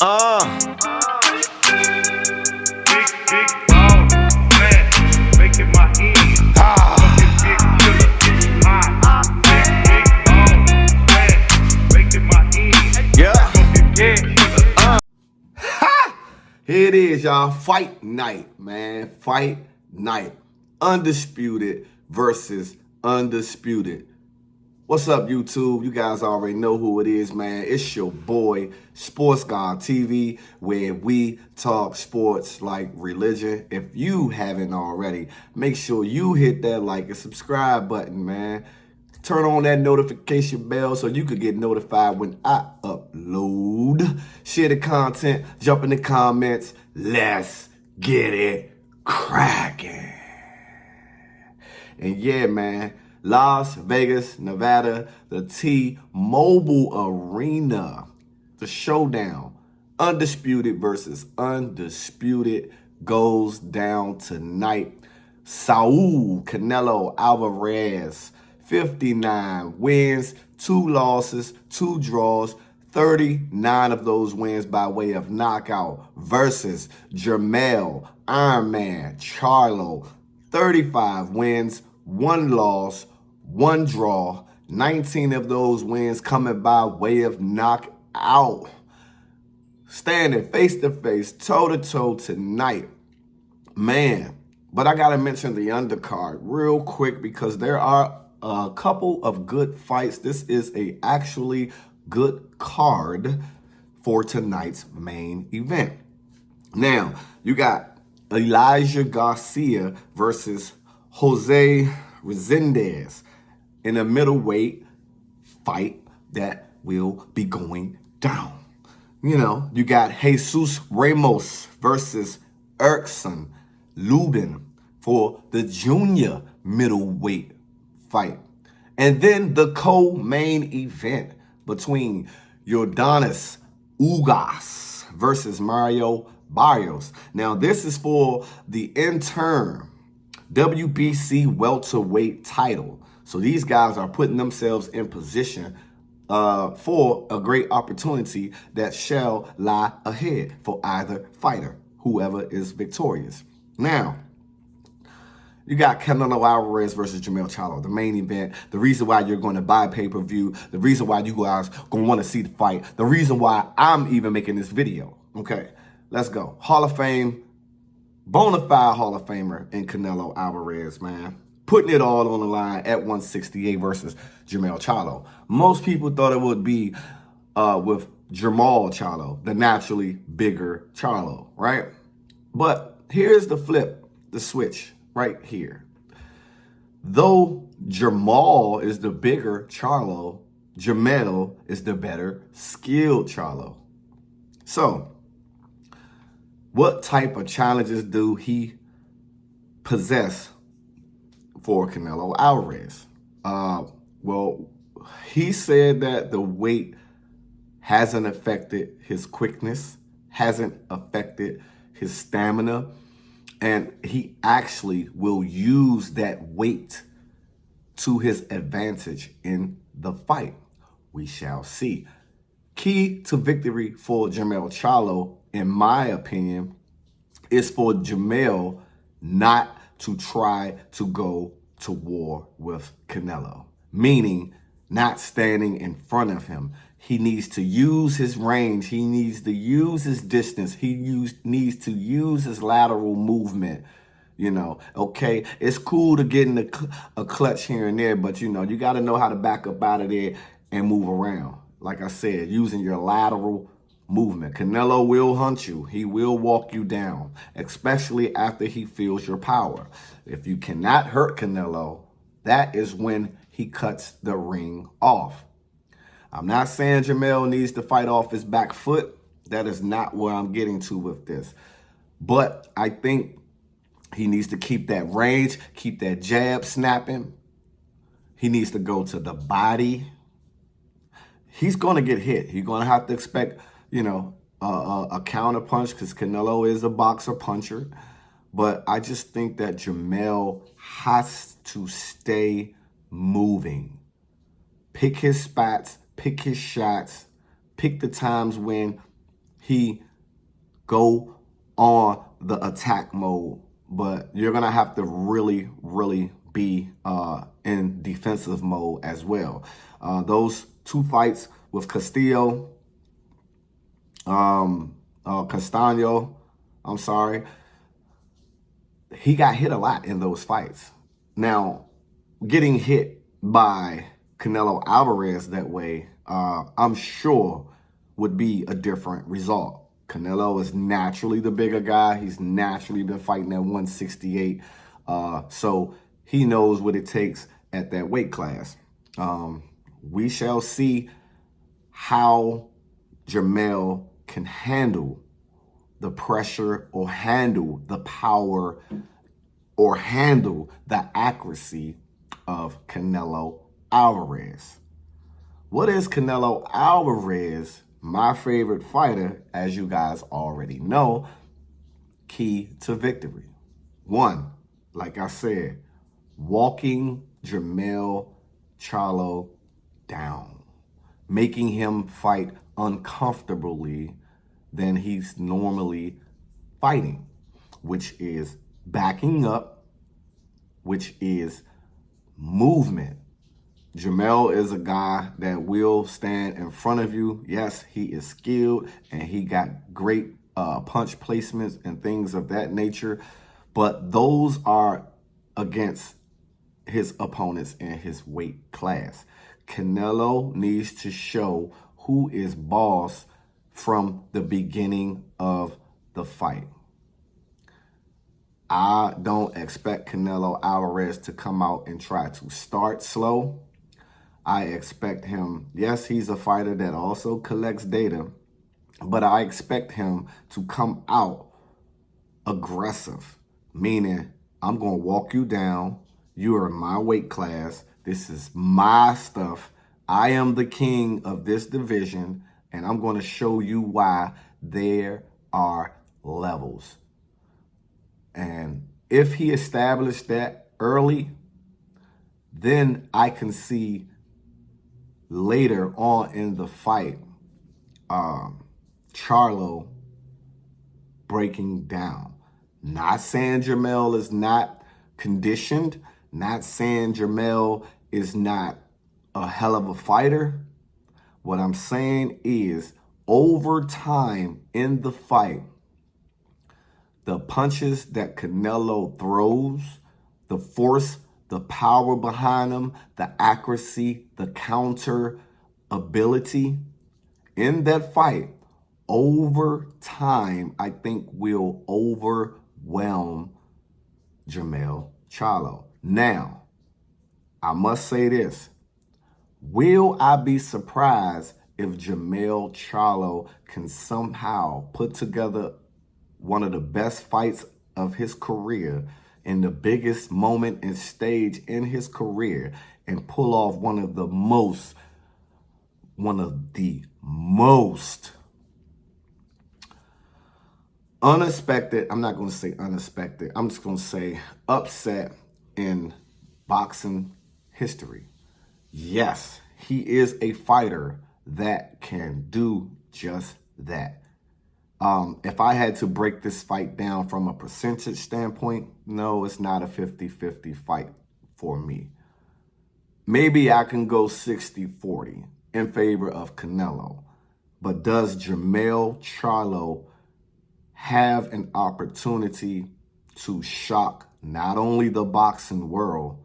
Uh, Big ball, flat, making my end. Fucking big killer, hot. Big ball, flat, making my end. yeah. Fucking big killer. Here it is, y'all. Fight night, man. Fight night. Undisputed versus Undisputed. What's up, YouTube? You guys already know who it is, man. It's your boy, Sports God TV, where we talk sports like religion. If you haven't already, make sure you hit that like and subscribe button, man. Turn on that notification bell so you could get notified when I upload. Share the content, jump in the comments. Let's get it cracking. And yeah, man, Las Vegas, Nevada, the T-Mobile Arena, the showdown, Undisputed versus Undisputed goes down tonight. SAUL, CANELO, ALVAREZ, 59 wins, 2 losses, 2 draws, 39 of those wins by way of knockout versus JERMELL, Iron Man, CHARLO, 35 wins, 1 loss, 1 draw, 19 of those wins coming by way of knockout. Standing face to face, toe to toe tonight. Man, but I gotta mention the undercard real quick because there are a couple of good fights. This is a actually good card for tonight's main event. Now, you got Elijah Garcia versus Jose Resendez in a middleweight fight that will be going down. You know, you got Jesus Ramos versus Erkson Lubin for the junior middleweight fight. And then the co-main event between Yordanis Ugas versus Mario Barrios. Now, this is for the interim WBC welterweight title. So these guys are putting themselves in position for a great opportunity that shall lie ahead for either fighter, whoever is victorious. Now, you got CANELO Alvarez versus Jermell Charlo, the main event, the reason why you're going to buy pay-per-view, the reason why you guys going to want to see the fight, the reason why I'm even making this video. Okay, let's go. Hall of Fame, bona fide Hall of Famer in CANELO Alvarez, man. Putting it all on the line at 168 versus Jermell Charlo. Most people thought it would be with Jermell Charlo, the naturally bigger Charlo, right? But here's the flip, the switch right here. Though Jermell is the bigger Charlo, Jermell is the better skilled Charlo. So, what type of challenges do he possess for CANELO Alvarez? Well, he said that the weight hasn't affected his quickness, hasn't affected his stamina, and he actually will use that weight to his advantage in the fight. We shall see. Key to victory for Jermell Charlo, in my opinion, is for Jermell not to try to go to war with CANELO, meaning not standing in front of him. He needs to use his range. He needs to use his distance. He needs to use his lateral movement. You know, okay, it's cool to get in a clutch here and there, but, you know, you got to know how to back up out of there and move around. Like I said, using your lateral movement. CANELO will hunt you. He will walk you down, especially after he feels your power. If you cannot hurt CANELO, that is when he cuts the ring off. I'm not saying Jermell needs to fight off his back foot. That is not where I'm getting to with this. But I think he needs to keep that range, keep that jab snapping. He needs to go to the body. He's going to get hit. He's going to have to expect, you know, a counter punch because CANELO is a boxer puncher. But I just think that Jermell has to stay moving. Pick his spots, pick his shots, pick the times when he go on the attack mode, but you're gonna have to really, really be in defensive mode as well. Those two fights with Castillo, Castaño, I'm sorry, he got hit a lot in those fights. Now, getting hit by Canelo Alvarez that way, I'm sure would be a different result. Canelo is naturally the bigger guy. He's naturally been fighting at 168. So he knows what it takes at that weight class. We shall see how JERMELL can handle the pressure or handle the power or handle the accuracy of Canelo Alvarez. What is Canelo Alvarez? My favorite fighter, as you guys already know, key to victory. One, like I said, walking JERMELL CHARLO down, making him fight uncomfortably than he's normally fighting, which is backing up, which is movement. JERMELL is a guy that will stand in front of you. Yes, he is skilled and he got great punch placements and things of that nature, but those are against his opponents in his weight class. Canelo needs to show who is boss from the beginning of the fight. I don't expect Canelo Alvarez to come out and try to start slow. I expect him, yes, he's a fighter that also collects data, but I expect him to come out aggressive, meaning I'm going to walk you down. You are in my weight class. This is my stuff. I am the king of this division, and I'm going to show you why there are levels. And if he established that early, then I can see later on in the fight, CHARLO breaking down. Not saying JERMELL is not conditioned, not saying JERMELL is not a hell of a fighter. What I'm saying is, over time in the fight, the punches that Canelo throws, the force, the power behind them, the accuracy, the counter ability in that fight, over time, I think will overwhelm JERMELL CHARLO. Now, I must say this. Will I be surprised if JERMELL CHARLO can somehow put together one of the best fights of his career in the biggest moment and stage in his career and pull off one of the most unexpected, I'm not going to say unexpected, I'm just going to say upset in boxing history? Yes, he is a fighter that can do just that. If I had to break this fight down from a percentage standpoint, no, it's not a 50-50 fight for me. Maybe I can go 60-40 in favor of Canelo. But does JERMELL CHARLO have an opportunity to shock not only the boxing world,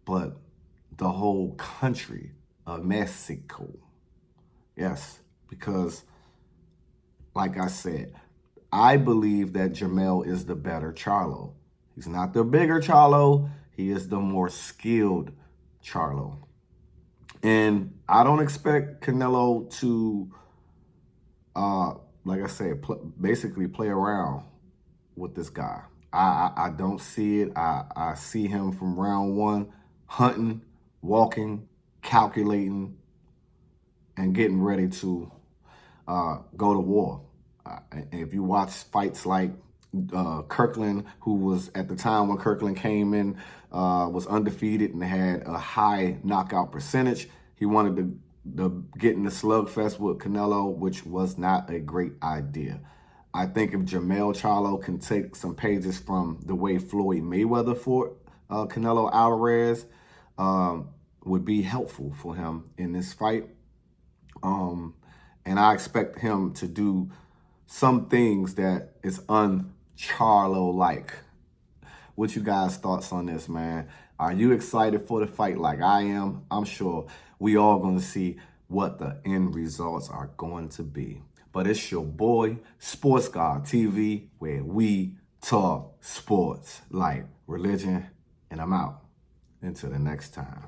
but the whole country of Mexico? Yes, because like I said, I believe that JERMELL is the better CHARLO. He's not the bigger CHARLO. He is the more skilled CHARLO. And I don't expect Canelo to, like I said, basically play around with this guy. I don't see it. I see him from round one, hunting, walking, calculating, and getting ready to go to war. If you watch fights like Kirkland, who was at the time when Kirkland came in, was undefeated and had a high knockout percentage, he wanted to getting the slugfest with Canelo, which was not a great idea. I think if JERMELL CHARLO can take some pages from the way Floyd Mayweather fought Canelo Alvarez, would be helpful for him in this fight. And I expect him to do some things that is un-Charlo-like. What you guys' thoughts on this, man? Are you excited for the fight like I am? I'm sure we all going to see what the end results are going to be. But it's your boy, Sports God TV, where we talk sports like religion. And I'm out. Until the next time.